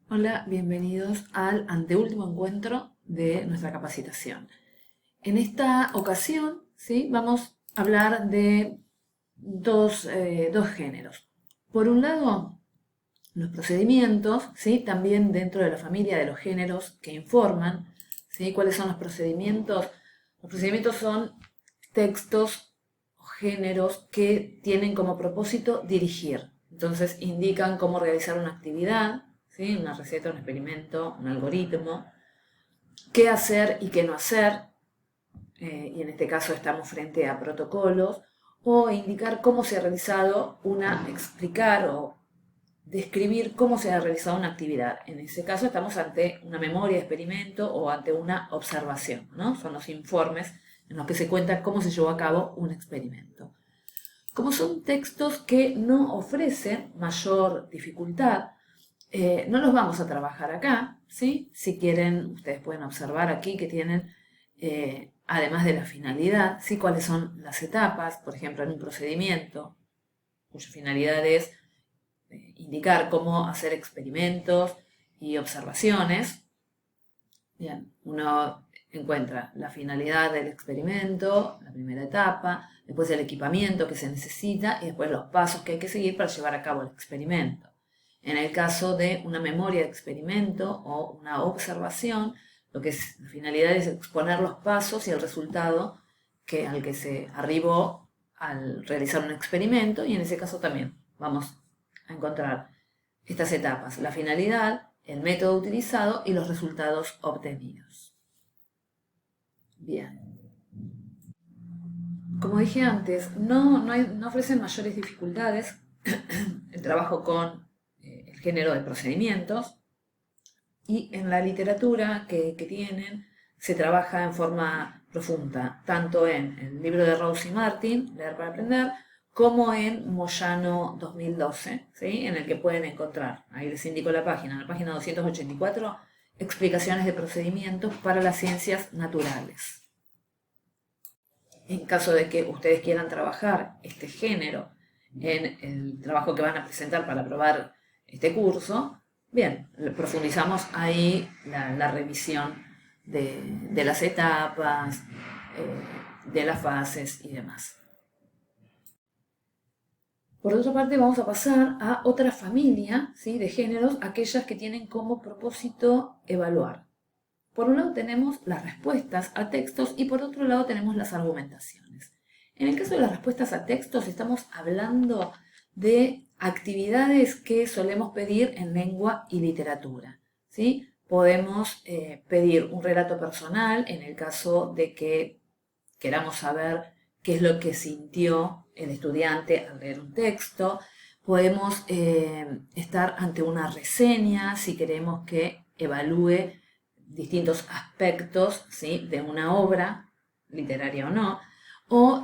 Hola, bienvenidos al anteúltimo encuentro de nuestra capacitación. En esta ocasión, ¿sí? Vamos a hablar de dos géneros. Por un lado, los procedimientos, ¿sí? También dentro de la familia de los géneros que informan, ¿sí? ¿Cuáles son los procedimientos? Los procedimientos son textos o géneros que tienen como propósito dirigir. Entonces indican cómo realizar una actividad, ¿sí? Una receta, un experimento, un algoritmo, qué hacer y qué no hacer, y en este caso estamos frente a protocolos, o indicar cómo se ha realizado explicar o describir cómo se ha realizado una actividad. En ese caso estamos ante una memoria de experimento o ante una observación, ¿no? Son los informes en los que se cuenta cómo se llevó a cabo un experimento. Como son textos que no ofrecen mayor dificultad, no los vamos a trabajar acá, ¿sí? Si quieren, ustedes pueden observar aquí que tienen, además de la finalidad, ¿sí? Cuáles son las etapas, por ejemplo, en un procedimiento, cuya finalidad es indicar cómo hacer experimentos y observaciones. Bien, uno encuentra la finalidad del experimento, la primera etapa, después el equipamiento que se necesita y después los pasos que hay que seguir para llevar a cabo el experimento. En el caso de una memoria de experimento o una observación, la finalidad es exponer los pasos y el resultado al que se arribó al realizar un experimento, y en ese caso también vamos a encontrar estas etapas: la finalidad, el método utilizado y los resultados obtenidos. Bien. Como dije antes, no ofrecen mayores dificultades el trabajo con el género de procedimientos, y en la literatura que tienen se trabaja en forma profunda, tanto en el libro de Rose y Martin, Leer para Aprender, como en Moyano 2012, ¿sí? En el que pueden encontrar, ahí les indico la página 284, explicaciones de procedimientos para las ciencias naturales. En caso de que ustedes quieran trabajar este género en el trabajo que van a presentar para aprobar este curso, bien, profundizamos ahí la revisión de las etapas, de las fases y demás. Por otra parte, vamos a pasar a otra familia, ¿sí? De géneros, aquellas que tienen como propósito evaluar. Por un lado tenemos las respuestas a textos y por otro lado tenemos las argumentaciones. En el caso de las respuestas a textos estamos hablando de actividades que solemos pedir en lengua y literatura, ¿sí? Podemos pedir un relato personal en el caso de que queramos saber qué es lo que sintió el estudiante al leer un texto. Podemos estar ante una reseña si queremos que evalúe distintos aspectos, ¿sí? De una obra, literaria o no, o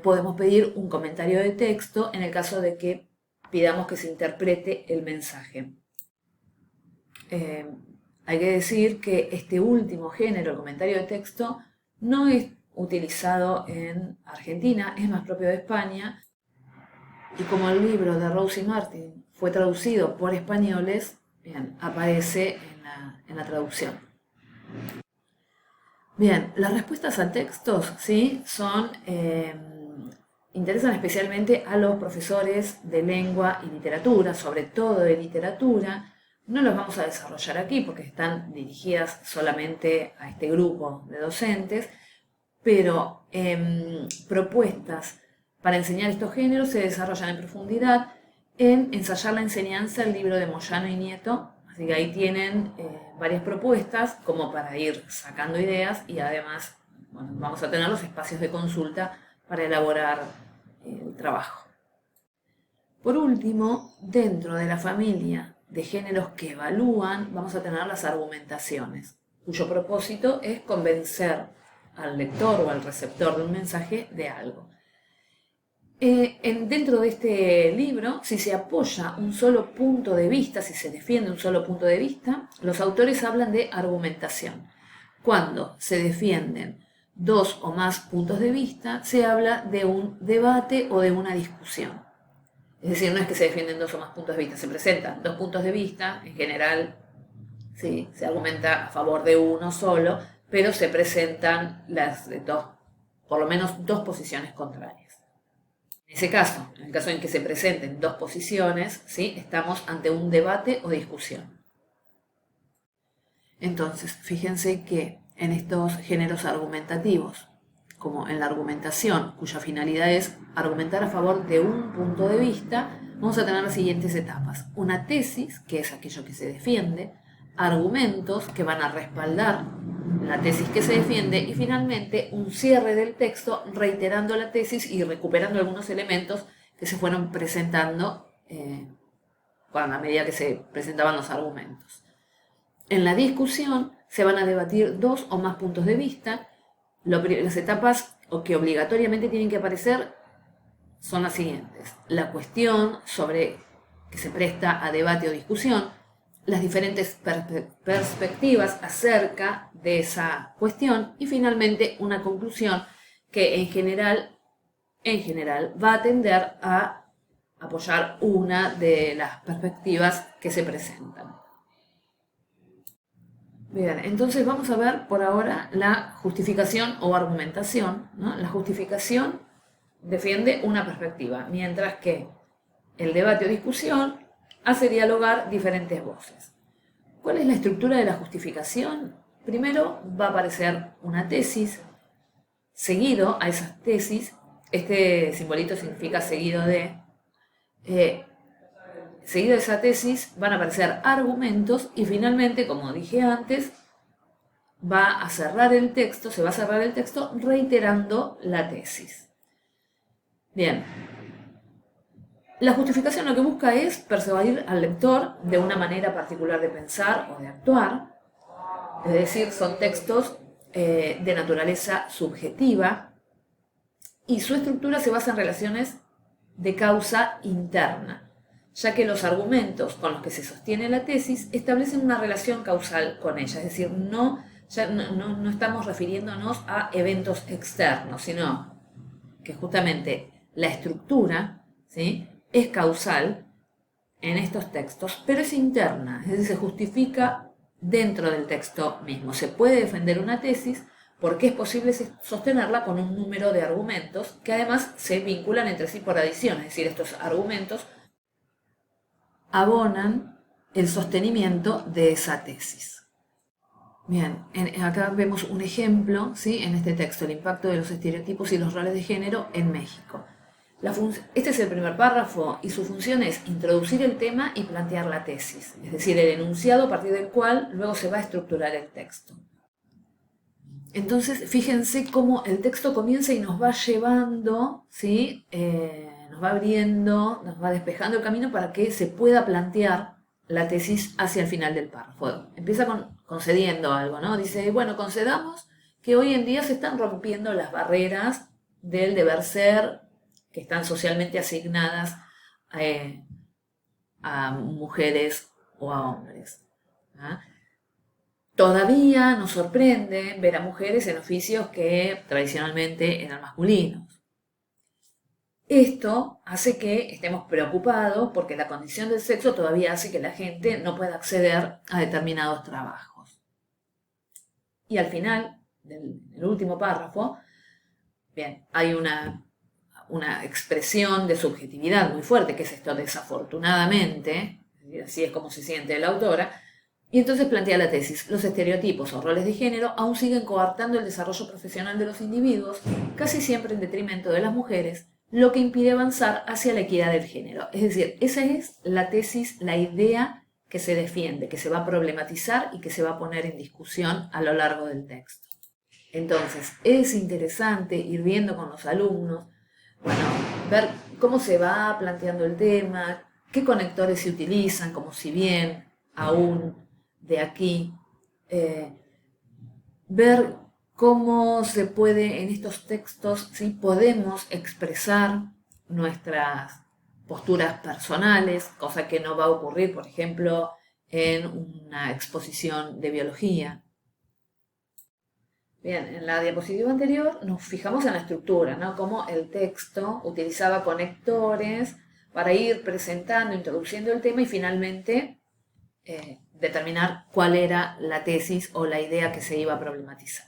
podemos pedir un comentario de texto en el caso de que pidamos que se interprete el mensaje. Hay que decir que este último género, el comentario de texto, no es utilizado en Argentina, es más propio de España, y como el libro de Rose y Martin fue traducido por españoles, bien, aparece en la traducción. Bien, las respuestas a textos, ¿sí? Interesan especialmente a los profesores de lengua y literatura, sobre todo de literatura. No los vamos a desarrollar aquí porque están dirigidas solamente a este grupo de docentes, pero propuestas para enseñar estos géneros se desarrollan en profundidad en Ensayar la enseñanza, el libro de Moyano y Nieto. Así que ahí tienen varias propuestas como para ir sacando ideas, y además, bueno, vamos a tener los espacios de consulta para elaborar el trabajo. Por último, dentro de la familia de géneros que evalúan, vamos a tener las argumentaciones, cuyo propósito es convencer al lector o al receptor de un mensaje de algo. Dentro de este libro, si se apoya un solo punto de vista, si se defiende un solo punto de vista, los autores hablan de argumentación. Cuando se defienden dos o más puntos de vista, se habla de un debate o de una discusión. Es decir, no es que se defienden dos o más puntos de vista, se presentan dos puntos de vista, en general ¿sí? Se argumenta a favor de uno solo, pero se presentan por lo menos dos posiciones contrarias. En ese caso, en el caso en que se presenten dos posiciones, ¿sí? Estamos ante un debate o discusión. Entonces, fíjense que en estos géneros argumentativos, como en la argumentación, cuya finalidad es argumentar a favor de un punto de vista, vamos a tener las siguientes etapas. Una tesis, que es aquello que se defiende, argumentos que van a respaldar la tesis que se defiende y finalmente un cierre del texto reiterando la tesis y recuperando algunos elementos que se fueron presentando a medida que se presentaban los argumentos. En la discusión se van a debatir dos o más puntos de vista. Las etapas que obligatoriamente tienen que aparecer son las siguientes. La cuestión que se presta a debate o discusión, las diferentes perspectivas acerca de esa cuestión y finalmente una conclusión que en general va a tender a apoyar una de las perspectivas que se presentan. Bien, entonces vamos a ver por ahora la justificación o argumentación, ¿no? La justificación defiende una perspectiva, mientras que el debate o discusión hace dialogar diferentes voces. ¿Cuál es la estructura de la justificación? Primero va a aparecer una tesis, seguido a esas tesis, este simbolito significa seguido de esa tesis van a aparecer argumentos y finalmente, como dije antes, se va a cerrar el texto reiterando la tesis. Bien, la justificación lo que busca es persuadir al lector de una manera particular de pensar o de actuar, es decir, son textos de naturaleza subjetiva y su estructura se basa en relaciones de causa interna, ya que los argumentos con los que se sostiene la tesis establecen una relación causal con ella, es decir, no estamos refiriéndonos a eventos externos, sino que justamente la estructura, ¿sí?, es causal en estos textos, pero es interna, es decir, se justifica dentro del texto mismo. Se puede defender una tesis porque es posible sostenerla con un número de argumentos que además se vinculan entre sí por adición, es decir, estos argumentos abonan el sostenimiento de esa tesis. Bien, acá vemos un ejemplo, ¿sí?, en este texto, el impacto de los estereotipos y los roles de género en México. Este es el primer párrafo y su función es introducir el tema y plantear la tesis, es decir, el enunciado a partir del cual luego se va a estructurar el texto. Entonces, fíjense cómo el texto comienza y nos va llevando, ¿sí?, nos va abriendo, nos va despejando el camino para que se pueda plantear la tesis hacia el final del párrafo. Empieza concediendo algo, ¿no? Dice, bueno, concedamos que hoy en día se están rompiendo las barreras del deber ser que están socialmente asignadas a mujeres o a hombres. ¿Ah? Todavía nos sorprende ver a mujeres en oficios que tradicionalmente eran masculinos. Esto hace que estemos preocupados porque la condición del sexo todavía hace que la gente no pueda acceder a determinados trabajos. Y al final del último párrafo, bien, hay una expresión de subjetividad muy fuerte, que es esto desafortunadamente, así es como se siente la autora, y entonces plantea la tesis, los estereotipos o roles de género aún siguen coartando el desarrollo profesional de los individuos, casi siempre en detrimento de las mujeres, lo que impide avanzar hacia la equidad del género. Es decir, esa es la tesis, la idea que se defiende, que se va a problematizar y que se va a poner en discusión a lo largo del texto. Entonces, es interesante ir viendo con los alumnos, bueno, ver cómo se va planteando el tema, qué conectores se utilizan, como si bien aún de aquí, ver cómo se puede en estos textos, ¿sí?, podemos expresar nuestras posturas personales, cosa que no va a ocurrir, por ejemplo, en una exposición de biología. Bien, en la diapositiva anterior nos fijamos en la estructura, ¿no?, cómo el texto utilizaba conectores para ir presentando, introduciendo el tema y finalmente determinar cuál era la tesis o la idea que se iba a problematizar.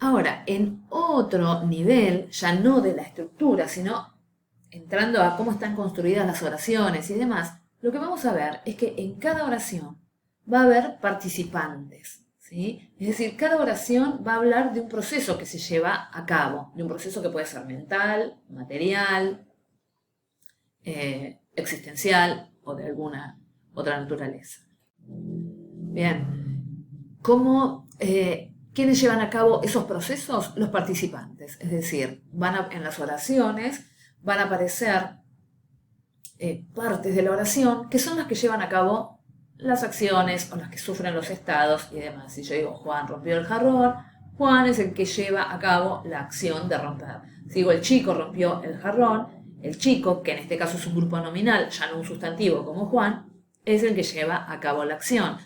Ahora, en otro nivel, ya no de la estructura, sino entrando a cómo están construidas las oraciones y demás, lo que vamos a ver es que en cada oración va a haber participantes, ¿sí? Es decir, cada oración va a hablar de un proceso que se lleva a cabo, de un proceso que puede ser mental, material, existencial o de alguna otra naturaleza. Bien, ¿quiénes llevan a cabo esos procesos? Los participantes, es decir, en las oraciones van a aparecer partes de la oración que son las que llevan a cabo las acciones o las que sufren los estados y demás. Si yo digo Juan rompió el jarrón, Juan es el que lleva a cabo la acción de romper. Si digo el chico rompió el jarrón, el chico, que en este caso es un grupo nominal, ya no un sustantivo como Juan, es el que lleva a cabo la acción.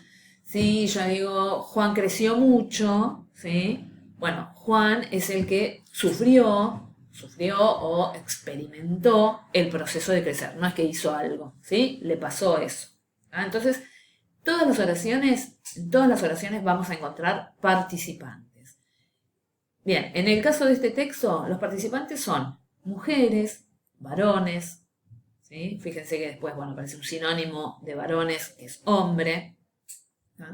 Si yo digo Juan creció mucho, ¿sí? Bueno, Juan es el que sufrió o experimentó el proceso de crecer. No es que hizo algo, ¿sí? Le pasó eso. Entonces, en todas las oraciones vamos a encontrar participantes. Bien, en el caso de este texto, los participantes son mujeres, varones, ¿sí? Fíjense que después, aparece un sinónimo de varones, que es hombre, ¿no?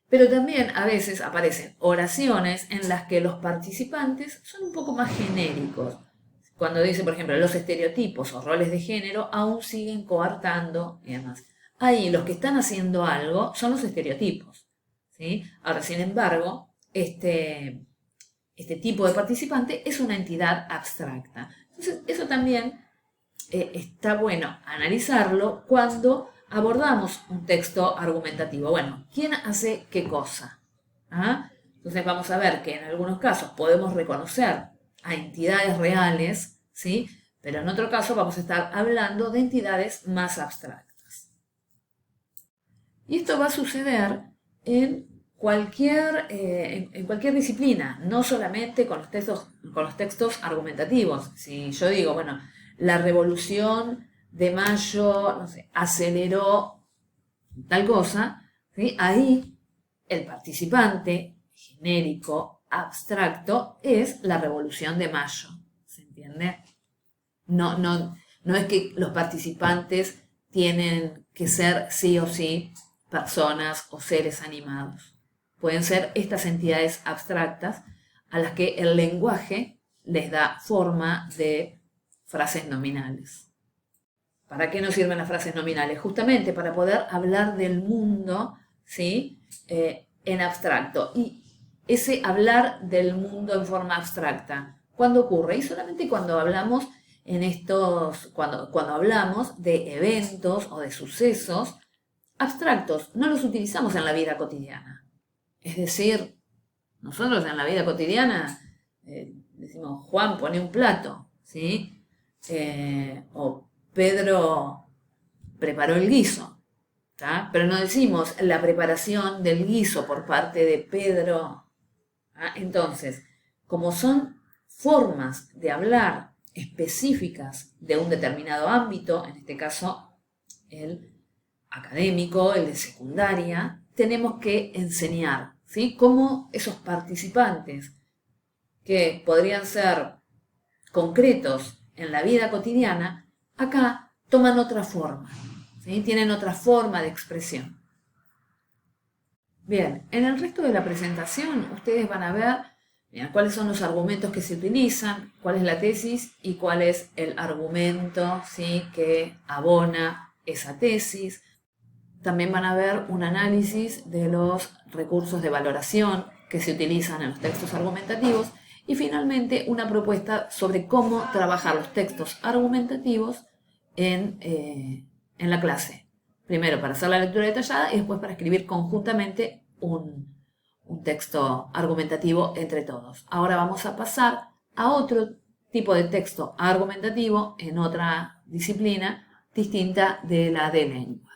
Pero también a veces aparecen oraciones en las que los participantes son un poco más genéricos. Cuando dice, por ejemplo, los estereotipos o roles de género aún siguen coartando y demás. Ahí los que están haciendo algo son los estereotipos, ¿sí? Ahora, sin embargo, este tipo de participante es una entidad abstracta. Entonces, eso también está bueno analizarlo cuando abordamos un texto argumentativo. Bueno, ¿quién hace qué cosa? Entonces vamos a ver que en algunos casos podemos reconocer a entidades reales, ¿sí? Pero en otro caso vamos a estar hablando de entidades más abstractas. Y esto va a suceder en cualquier disciplina, no solamente con los textos argumentativos. Si yo digo, la Revolución de Mayo, aceleró tal cosa, ¿sí? Ahí el participante genérico, abstracto, es la Revolución de Mayo. ¿Se entiende? No es que los participantes tienen que ser sí o sí personas o seres animados. Pueden ser estas entidades abstractas a las que el lenguaje les da forma de frases nominales. ¿Para qué nos sirven las frases nominales? Justamente para poder hablar del mundo, ¿sí? En abstracto. Y ese hablar del mundo en forma abstracta, ¿cuándo ocurre? Y solamente cuando hablamos cuando hablamos de eventos o de sucesos abstractos, no los utilizamos en la vida cotidiana. Es decir, nosotros en la vida cotidiana decimos, Juan pone un plato, ¿sí? O Pedro preparó el guiso, ¿tá? Pero no decimos la preparación del guiso por parte de Pedro. Entonces, como son formas de hablar específicas de un determinado ámbito, en este caso el académico, el de secundaria, tenemos que enseñar, ¿sí? Cómo esos participantes que podrían ser concretos en la vida cotidiana, acá toman otra forma, ¿sí? Tienen otra forma de expresión. Bien, en el resto de la presentación ustedes van a ver cuáles son los argumentos que se utilizan, cuál es la tesis y cuál es el argumento, ¿sí? Que abona esa tesis. También van a ver un análisis de los recursos de valoración que se utilizan en los textos argumentativos y finalmente una propuesta sobre cómo trabajar los textos argumentativos en la clase. Primero para hacer la lectura detallada y después para escribir conjuntamente un texto argumentativo entre todos. Ahora vamos a pasar a otro tipo de texto argumentativo en otra disciplina distinta de la de lengua.